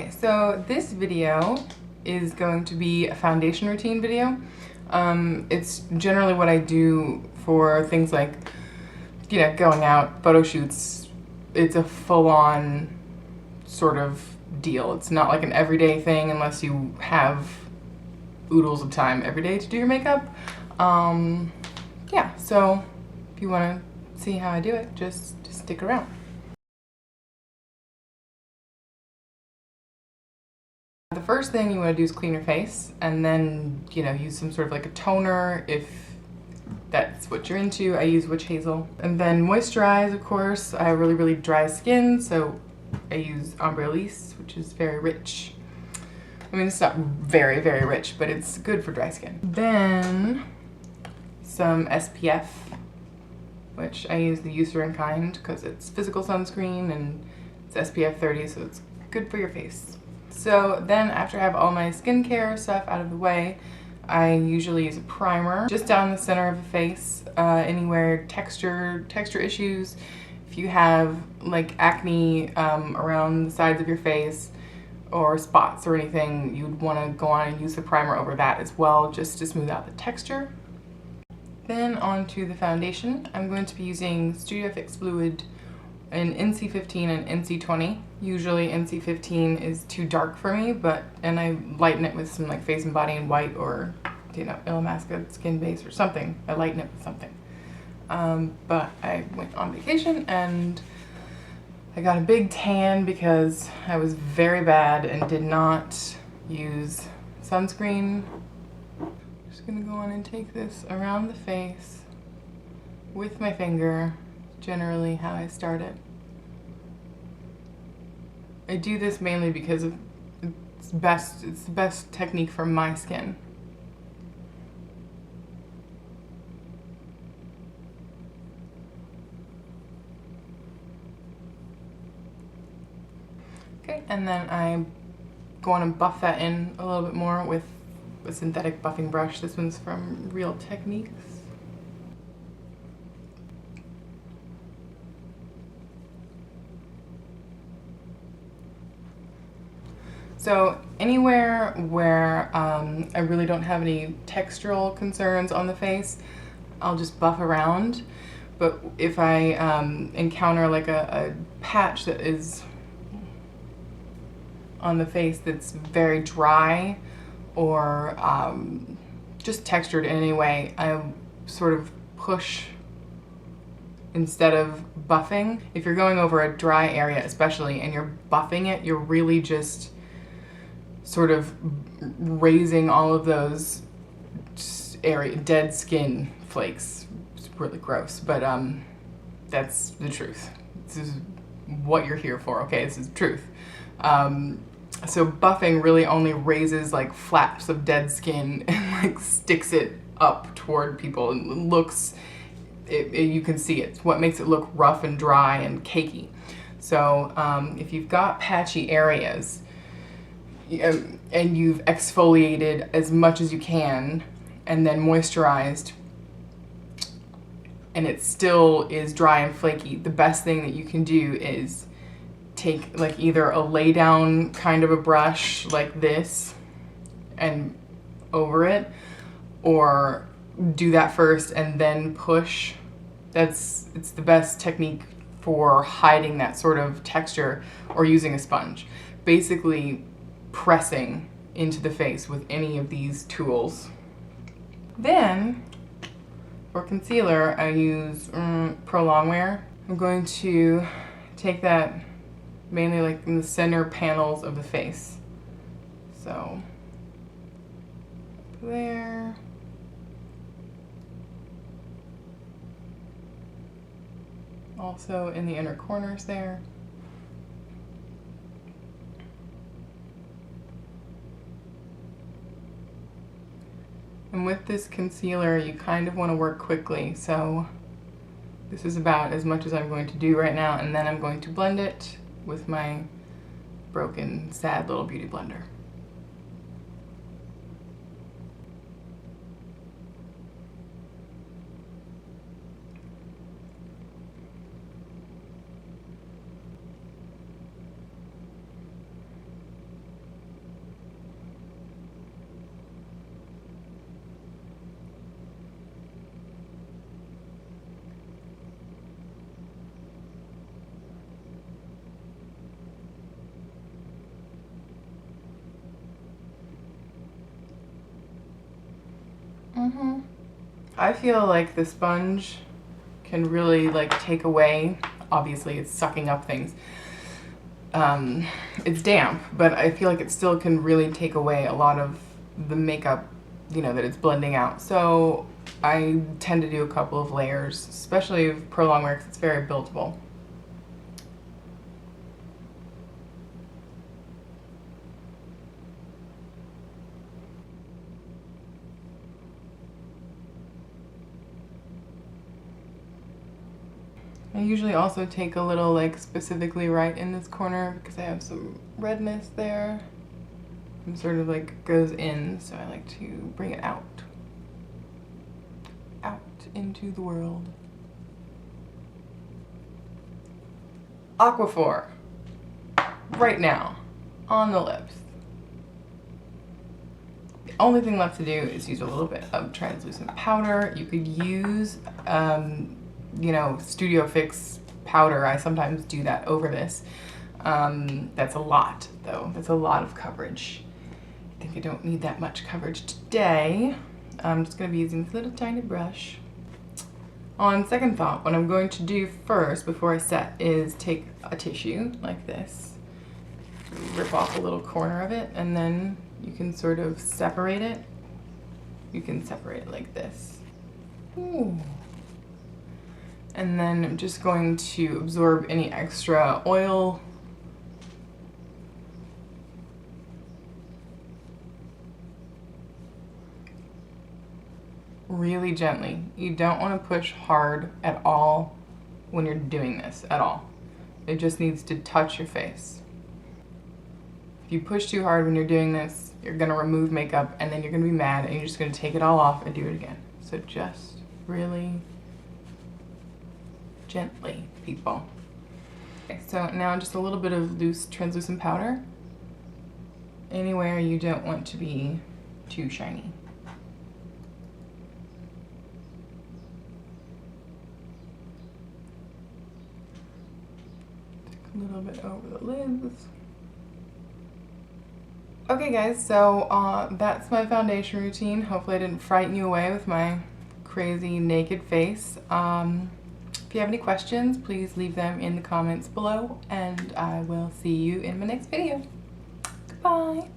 Okay, so this video is going to be a foundation routine video. It's generally what I do for things like, you know, going out, photo shoots. It's a full-on sort of deal. It's not like an everyday thing unless you have oodles of time every day to do your makeup. Yeah, so if you want to see how I do it, just stick around. The first thing you want to do is clean your face, and then, you know, use some sort of like a toner if that's what you're into. I use witch hazel. And then moisturize, of course. I have really dry skin, so I use Ombre Elise, which is very rich. I mean, it's not very rich, but it's good for dry skin. Then some SPF, which I use the Eucerin kind because it's physical sunscreen and it's SPF 30, so it's good for your face. So then after I have all my skincare stuff out of the way, I usually use a primer just down the center of the face, anywhere texture issues. If you have like acne around the sides of your face or spots or anything, you'd want to go on and use the primer over that as well, just to smooth out the texture. Then on to the foundation. I'm going to be using Studio Fix Fluid in NC15 and NC20. Usually NC15 is too dark for me, and I lighten it with some like Face and Body in white or, you know, Illamasqua Skin Base or something. I lighten it with something. But I went on vacation and I got a big tan because I was very bad and did not use sunscreen. I'm just gonna go on and take this around the face with my finger, generally how I start it. I do this mainly because it's the best technique for my skin. Okay, and then I go on and buff that in a little bit more with a synthetic buffing brush. This one's from Real Techniques. So anywhere where I really don't have any textural concerns on the face, I'll just buff around. But if I encounter like a patch that is on the face that's very dry or just textured in any way, I sort of push instead of buffing. If you're going over a dry area especially and you're buffing it, you're really just sort of raising all of those dead skin flakes. It's really gross, but that's the truth. This is what you're here for, okay? This is the truth. So buffing really only raises like flaps of dead skin and like sticks it up toward people and looks, you can see it. It's what makes it look rough and dry and cakey. So if you've got patchy areas and you've exfoliated as much as you can and then moisturized and it still is dry and flaky, the best thing that you can do is take like either a lay down kind of a brush like this and over it, or do that first and then push. It's the best technique for hiding that sort of texture, or using a sponge. Basically pressing into the face with any of these tools. Then for concealer I use Prolongwear. I'm going to take that mainly like in the center panels of the face. So there. Also in the inner corners there. And with this concealer, you kind of want to work quickly, so this is about as much as I'm going to do right now, and then I'm going to blend it with my broken, sad little beauty blender. I feel like the sponge can really like take away, obviously it's sucking up things. It's damp, but I feel like it still can really take away a lot of the makeup, you know, that it's blending out. So I tend to do a couple of layers, especially with Prolongwear because it's very buildable. I usually also take a little, like, specifically right in this corner because I have some redness there. It sort of like goes in, so I like to bring it out into the world. Aquaphor, right now, on the lips. The only thing left to do is use a little bit of translucent powder. You could use, you know, Studio Fix powder. I sometimes do that over this. That's a lot, though. That's a lot of coverage. I think I don't need that much coverage today. I'm just going to be using this little tiny brush. On second thought, what I'm going to do first before I set is take a tissue like this, rip off a little corner of it, and then you can sort of separate it. You can separate it like this. Ooh. And then I'm just going to absorb any extra oil. Really gently. You don't want to push hard at all when you're doing this, at all. It just needs to touch your face. If you push too hard when you're doing this, you're going to remove makeup and then you're going to be mad and you're just going to take it all off and do it again. So just really gently, people. Okay, so now just a little bit of loose translucent powder anywhere you don't want to be too shiny. A little bit over the lids. Okay guys, so that's my foundation routine. Hopefully I didn't frighten you away with my crazy naked face. If you have any questions, please leave them in the comments below, and I will see you in my next video. Goodbye.